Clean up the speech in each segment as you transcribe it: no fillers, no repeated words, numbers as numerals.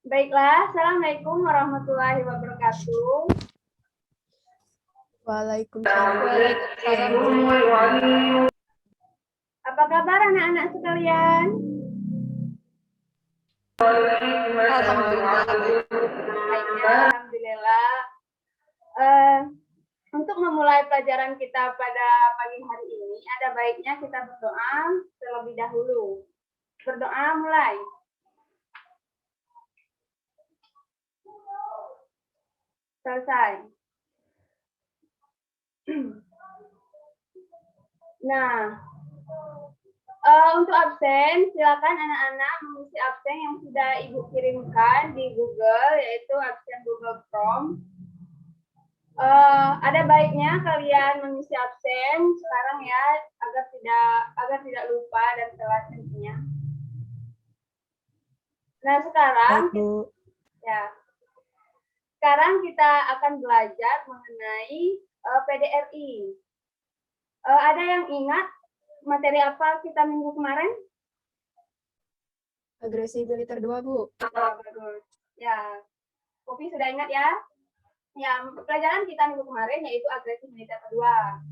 Baiklah, Assalamualaikum warahmatullahi wabarakatuh. Waalaikumsalam. Apa kabar anak-anak sekalian? Alhamdulillah. Baiknya, Alhamdulillah. Untuk memulai pelajaran kita pada pagi hari ini, ada baiknya kita berdoa terlebih dahulu. Berdoa mulai. Selesai. Nah, untuk absen, silakan anak-anak mengisi absen yang sudah Ibu kirimkan di Google, yaitu absen Google Form. Ada baiknya kalian mengisi absen sekarang ya, agar tidak lupa dan telat nantinya. Nah, sekarang kita akan belajar mengenai PDRI. Ada yang ingat materi apa kita minggu kemarin? Agresi militer 2, Bu. Bagus. Ya, Kopi sudah ingat ya? Ya, pelajaran kita minggu kemarin yaitu agresi militer kedua.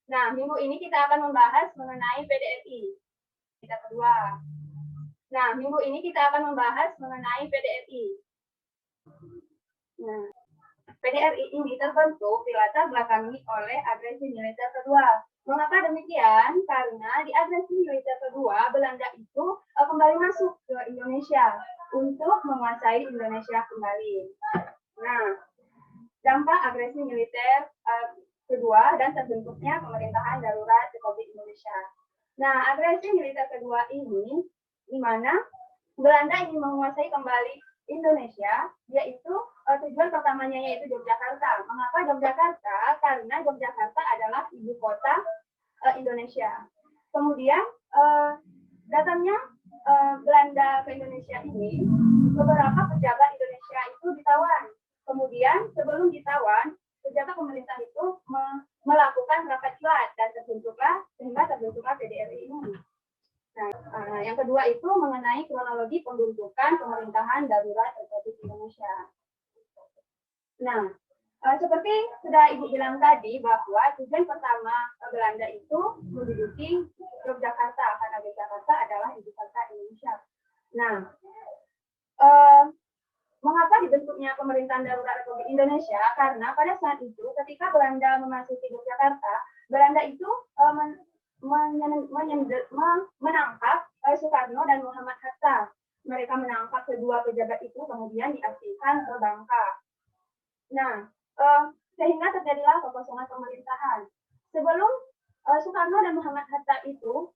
Nah, minggu ini kita akan membahas mengenai PDRI. Militer kedua. Nah, minggu ini kita akan membahas mengenai PDRI. Nah, PDRI ini terbentuk dilatar belakangi oleh agresi militer kedua. Mengapa demikian? Karena di agresi militer kedua, Belanda itu kembali masuk ke Indonesia untuk menguasai Indonesia kembali. Nah, dampak agresi militer kedua dan terbentuknya pemerintahan darurat Republik Indonesia. Nah, agresi militer kedua ini di mana Belanda ingin menguasai kembali Indonesia, yaitu tujuan pertamanya yaitu Yogyakarta. Mengapa Yogyakarta? Karena Yogyakarta adalah ibu kota Indonesia. Kemudian datangnya Belanda ke Indonesia ini, beberapa pejabat Indonesia itu ditawan. Kemudian sebelum ditawan, pejabat pemerintah itu melakukan rapat kilat dan terbentuklah PDRI ini. Nah, yang kedua itu mengenai kronologi pembentukan pemerintahan darurat Republik Indonesia. Nah, seperti sudah Ibu bilang tadi bahwa tujuan pertama Belanda itu menduduki Yogyakarta karena Yogyakarta adalah ibu kota Indonesia. Nah, mengapa dibentuknya pemerintahan darurat Republik Indonesia? Karena pada saat itu ketika Belanda memasuki Yogyakarta, Belanda itu menangkap Soekarno dan Muhammad Hatta. Mereka menangkap kedua pejabat itu kemudian diasingkan ke Bangka. Nah, sehingga terjadilah kekosongan pemerintahan. Sebelum Soekarno dan Muhammad Hatta itu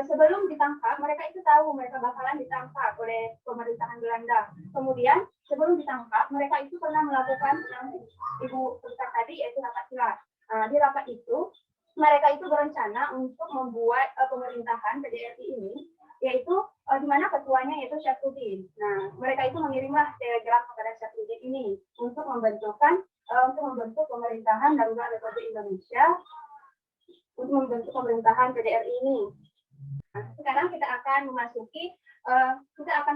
sebelum ditangkap, mereka itu tahu mereka bakalan ditangkap oleh pemerintahan Belanda. Kemudian sebelum ditangkap, mereka itu pernah melakukan yang Ibu cerita tadi yaitu rapat kilat. Di rapat itu mereka itu berencana untuk membuat pemerintahan PDRI ini, yaitu di mana ketuanya yaitu Syafruddin. Nah, mereka itu mengirimlah telegram kepada Syafruddin ini untuk membentuk pemerintahan darurat Republik Indonesia, untuk membentuk pemerintahan PDRI ini. Nah, sekarang kita akan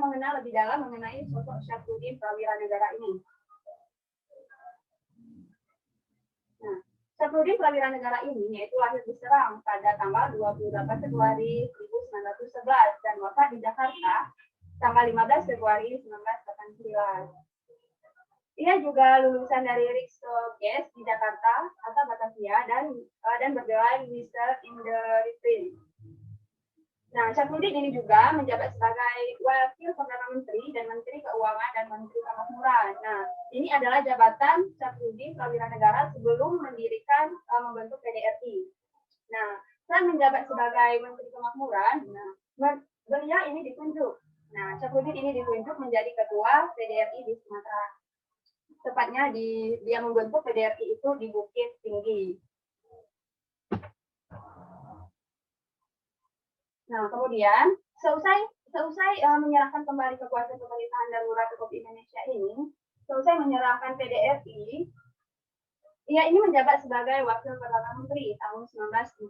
mengenal lebih dalam mengenai sosok Syafruddin Prawira Negara ini. Nah, Syafruddin Prawira Negara ini yaitu lahir di Serang pada tanggal 28 Februari 1911 dan wafat di Jakarta tanggal 15 Februari 1989. Ia juga lulusan dari Rijksges di Jakarta atau Batavia dan bergelar Research in the Reprint. Nah, Syafruddin ini juga menjabat sebagai Wakil Perdana Menteri dan Menteri Keuangan dan Menteri Kemakmuran. Nah, ini adalah jabatan Syafruddin Prawira Negara sebelum membentuk PDRI. Nah, saat menjabat sebagai Menteri Kemakmuran, beliau ini ditunjuk. Nah, Syafruddin ini ditunjuk menjadi Ketua PDRI di Sumatera. Tepatnya dia membentuk PDRI itu di Bukit Tinggi. Nah, kemudian seusai menyerahkan kembali kekuasaan pemerintahan darurat Republik Indonesia ini, seusai menyerahkan PDRI, Ia ini menjabat sebagai Wakil Perdana Menteri tahun 1949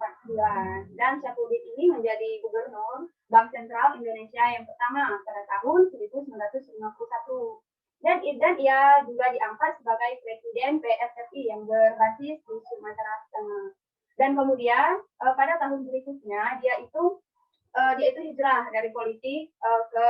dan Syafruddin ini menjadi Gubernur Bank Sentral Indonesia yang pertama pada tahun 1951. Dan ia juga diangkat sebagai Presiden PSSI yang berbasis di Sumatera Tengah. Dan kemudian pada tahun berikutnya dia itu hijrah dari politik ke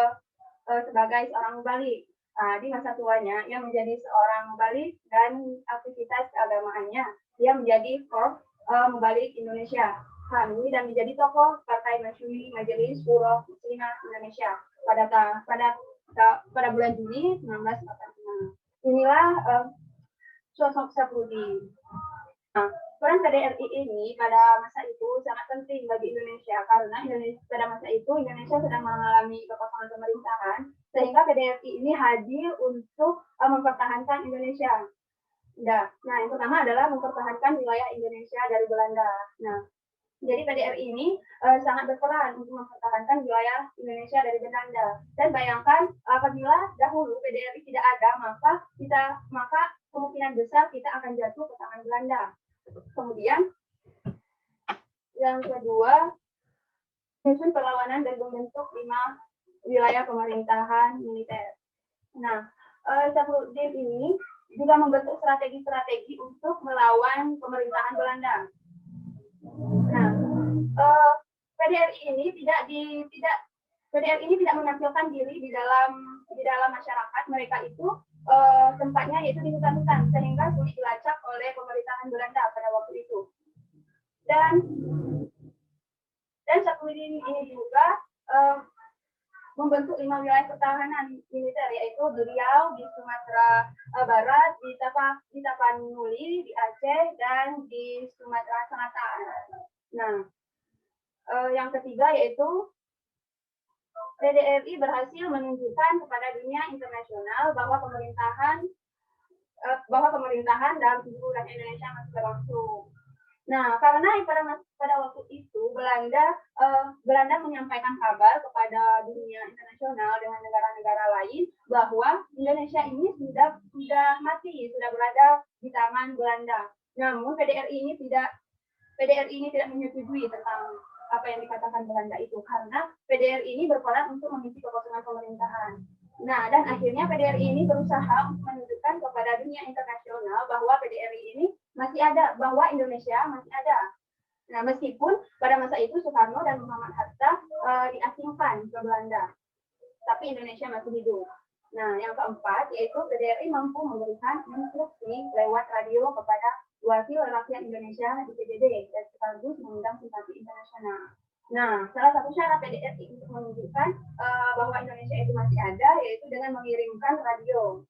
sebagai seorang mubalik. Di masa tuanya, ia menjadi seorang mubalik dan aktivitas keagamaannya. Ia menjadi Korps Mubalik Indonesia KAMI dan menjadi tokoh Partai Masyumi Majelis Syuro Muslimah Indonesia pada bulan Juni 1945. Inilah sosok Syafruddin. Peran KDRI ini pada masa itu sangat penting bagi Indonesia karena pada masa itu Indonesia sedang mengalami kekosongan pemerintahan sehingga KDRI ini hadir untuk mempertahankan Indonesia. Nah, yang pertama adalah mempertahankan wilayah Indonesia dari Belanda. Nah, jadi PDRI ini sangat berperan untuk mempertahankan wilayah Indonesia dari Belanda. Dan bayangkan apabila dahulu PDRI tidak ada, maka kemungkinan besar kita akan jatuh ke tangan Belanda. Kemudian yang kedua, menyusun perlawanan dan membentuk 5 wilayah pemerintahan militer. Nah, Syafruddin ini juga membentuk strategi-strategi untuk melawan pemerintahan Belanda. Nah, PDRI ini tidak menampilkan diri di dalam masyarakat. Mereka itu tempatnya yaitu di hutan-hutan sehingga sulit dilacak oleh pemerintahan Belanda pada waktu itu. Dan Syafruddin ini juga membentuk 5 wilayah pertahanan militer, yaitu di Riau, di Sumatera Barat, di Tapanuli, di Aceh, dan di Sumatera Selatan. Nah, yang ketiga yaitu PDRI berhasil menunjukkan kepada dunia internasional bahwa pemerintahan dalam tubuh rakyat Indonesia masih berlangsung. Nah, karena pada waktu itu Belanda menyampaikan kabar kepada dunia internasional dengan negara-negara lain bahwa Indonesia ini sudah mati, sudah berada di tangan Belanda. Namun PDRI ini tidak menyetujui tentang apa yang dikatakan Belanda itu karena PDRI ini berperan untuk mengisi kekosongan pemerintahan. Nah, dan akhirnya PDRI ini berusaha untuk menunjukkan kepada dunia internasional bahwa PDRI ini masih ada, bahwa Indonesia masih ada. Nah, meskipun pada masa itu Soekarno dan Muhammad Hatta diasingkan ke Belanda, tapi Indonesia masih hidup. Nah, yang keempat yaitu PDRI mampu memberikan instruksi lewat radio kepada wakil rakyat Indonesia di PBB dan sekaligus mengundang simpati internasional. Nah, salah satu cara PDRI untuk menunjukkan bahwa Indonesia itu masih ada yaitu dengan mengirimkan radio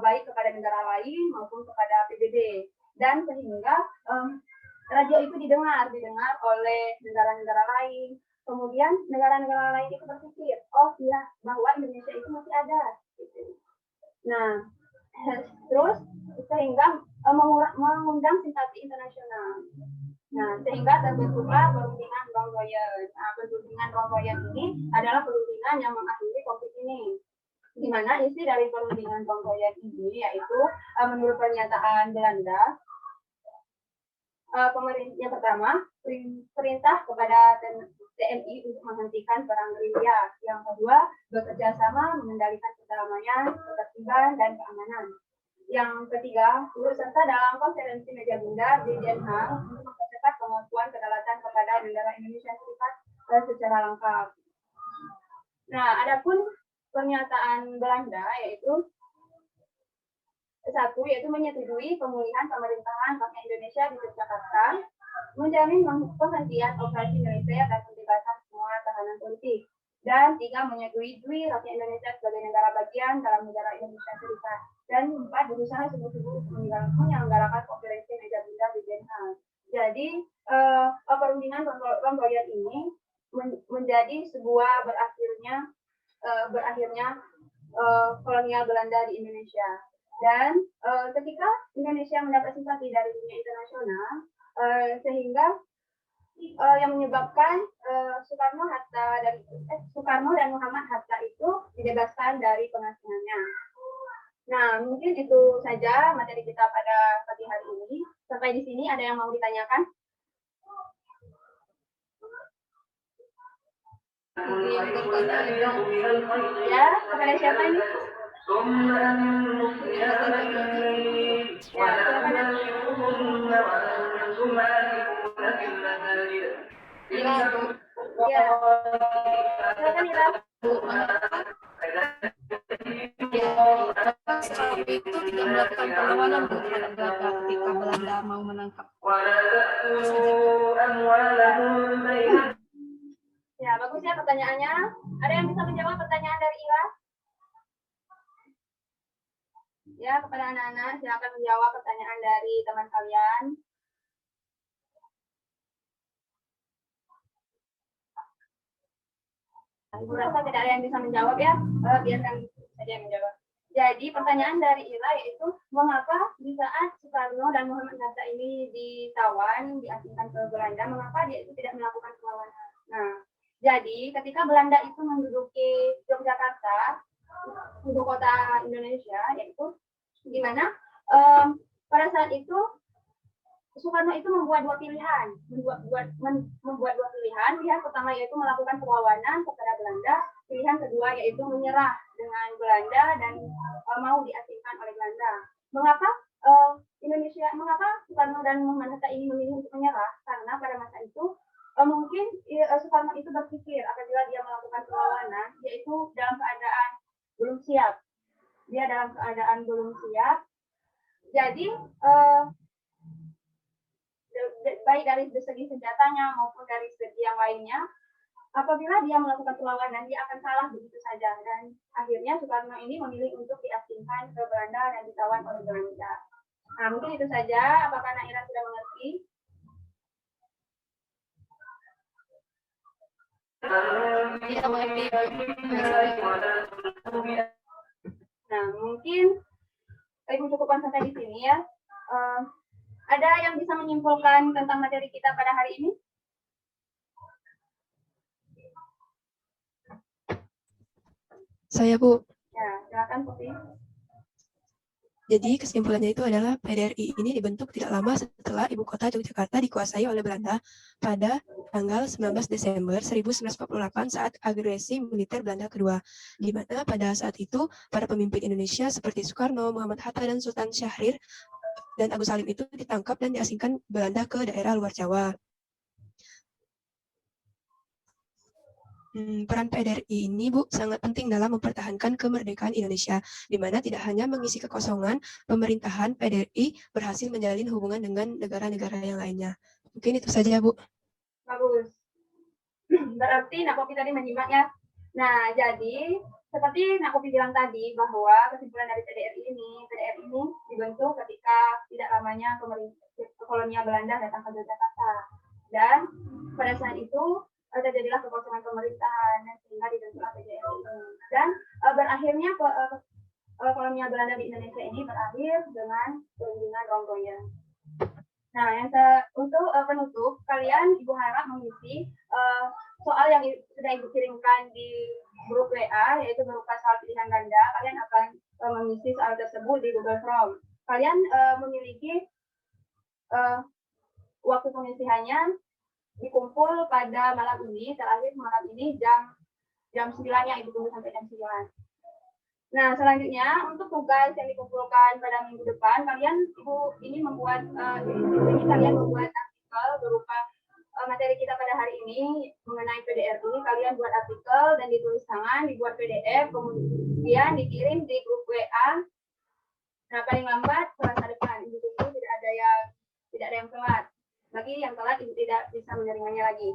baik kepada negara lain maupun kepada PBB, dan sehingga radio itu didengar oleh negara-negara lain. Kemudian negara-negara lain itu berpikir, oh iya, bahwa Indonesia itu masih ada. Gitu. Nah, terus sehingga mengundang simpati internasional. Nah, sehingga terbentuklah perundingan Ronggoyan. Nah, perundingan Ronggoyan ini adalah perundingan yang mengakhiri konflik ini. Di mana isi dari perundingan Ronggoyan ini yaitu menurut pernyataan Belanda, yang pertama, perintah kepada TNI untuk menghentikan perang gerilya. Yang kedua, bekerja sama mengendalikan kedamaian, ketertiban, dan keamanan. Yang ketiga, turut serta dalam konferensi meja bundar di Den Haag untuk mempercepat pengakuan kedaulatan kepada negara Indonesia Serikat secara lengkap. Nah, adapun pernyataan Belanda yaitu satu, yaitu menyetujui pemulihan pemerintahan rakyat Indonesia di Yogyakarta, menjamin penghentian operasi militer dan pembebasan semua tahanan politik. Dan 3, menyetujui rakyat Indonesia sebagai negara bagian dalam negara Indonesia Serikat. Dan 4, berusaha sungguh-sungguh menyelenggarakan konferensi meja bundar di Den Haag. Jadi perundingan Ronggoyan ini menjadi sebuah berakhirnya kolonial Belanda di Indonesia. Dan ketika Indonesia mendapat simpati dari dunia internasional, sehingga yang menyebabkan Soekarno dan Muhammad Hatta itu dibebaskan dari pengasingannya. Nah, mungkin itu saja materi kita pada pagi hari ini. Sampai di sini ada yang mau ditanyakan? Ya, kepada siapa ini? Ya, silakan Ira. Saat itu tidak melakukan perlawanan Bu terhadap Belanda ketika Belanda mau menangkap. Ya, bagus ya pertanyaannya. Ada yang bisa menjawab pertanyaan dari Ira? Ya, kepada anak-anak silakan menjawab pertanyaan dari teman kalian. Ibu rasa tidak ada yang bisa menjawab ya, biarkan saja yang menjawab. Jadi pertanyaan dari Ira yaitu mengapa di saat Soekarno dan Muhammad Hatta ini ditawan, diasingkan ke Belanda, mengapa dia itu tidak melakukan perlawanan? Nah, jadi ketika Belanda itu menduduki Yogyakarta, ibu kota Indonesia, yaitu di mana pada saat itu Soekarno itu membuat dua pilihan, Pilihan pertama yaitu melakukan perlawanan kepada Belanda, pilihan kedua yaitu menyerah dengan Belanda dan mau diasingkan oleh Belanda. Mengapa Soekarno dan Muhammad Hatta ini memilih untuk menyerah? Karena pada masa itu mungkin Soekarno itu berpikir apabila dia melakukan perlawanan, yaitu dalam keadaan belum siap. Dia dalam keadaan belum siap. Jadi baik dari segi senjatanya maupun dari segi yang lainnya, apabila dia melakukan perlawanan, dia akan kalah begitu saja. Dan akhirnya Soekarno ini memilih untuk diasingkan ke Belanda dan ditawan oleh Belanda. Nah, mungkin itu saja. Apakah Naira sudah mengerti? Nah, mungkin Ibu cukupkan sampai di sini ya. Ada yang bisa menyimpulkan tentang materi kita pada hari ini? Saya, Bu. Ya, silakan Putri. Jadi kesimpulannya itu adalah PDRI ini dibentuk tidak lama setelah ibu kota Yogyakarta dikuasai oleh Belanda pada tanggal 19 Desember 1948 saat agresi militer Belanda kedua, di mana pada saat itu para pemimpin Indonesia seperti Soekarno, Muhammad Hatta, dan Sultan Syahrir dan Agus Salim itu ditangkap dan diasingkan Belanda ke daerah luar Jawa. Peran PDRI ini, Bu, sangat penting dalam mempertahankan kemerdekaan Indonesia, di mana tidak hanya mengisi kekosongan, pemerintahan PDRI berhasil menjalin hubungan dengan negara-negara yang lainnya. Mungkin itu saja, Bu. Bagus. Berarti Nak Popi tadi menyimak ya. Nah, jadi seperti Nak Popi bilang tadi bahwa kesimpulan dari PDRI ini dibentuk ketika tidak lamanya kolonial Belanda datang ke Yogyakarta. Dan pada saat itu terjadilah kekosongan pemerintahan sehingga dibentuklah PDRI ini. Dan berakhirnya kolonial Belanda di Indonesia ini berakhir dengan perundingan Ronggoyan. Nah, untuk penutup, kalian Ibu harap mengisi soal yang sudah Ibu kirimkan di grup WA, yaitu berupa soal pilihan ganda. Kalian akan mengisi soal tersebut di Google Form. Kalian memiliki waktu pengisiannya dikumpul pada malam ini, terakhir malam ini jam 9 ya, Ibu tunggu sampai jam 9. Nah, selanjutnya untuk tugas yang dikumpulkan pada minggu depan, kalian Ibu ini membuat artikel berupa materi kita pada hari ini mengenai PDRI. Kalian buat artikel dan ditulis tangan, dibuat PDF, kemudian dikirim di grup WA. Nah, paling lambat Selasa depan. Ibu tunggu tidak ada yang telat. Bagi yang telat, Ibu tidak bisa menerimanya lagi.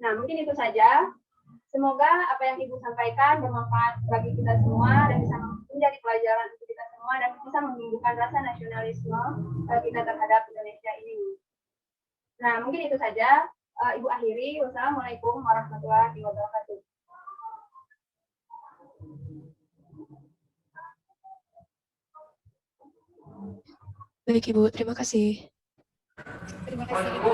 Nah, mungkin itu saja. Semoga apa yang Ibu sampaikan bermanfaat bagi kita semua dan bisa menjadi pelajaran untuk kita semua dan bisa menumbuhkan rasa nasionalisme kita terhadap Indonesia ini. Nah, mungkin itu saja. Ibu akhiri. Wassalamualaikum warahmatullahi wabarakatuh. Baik, Ibu. Terima kasih. Terima kasih, Ibu.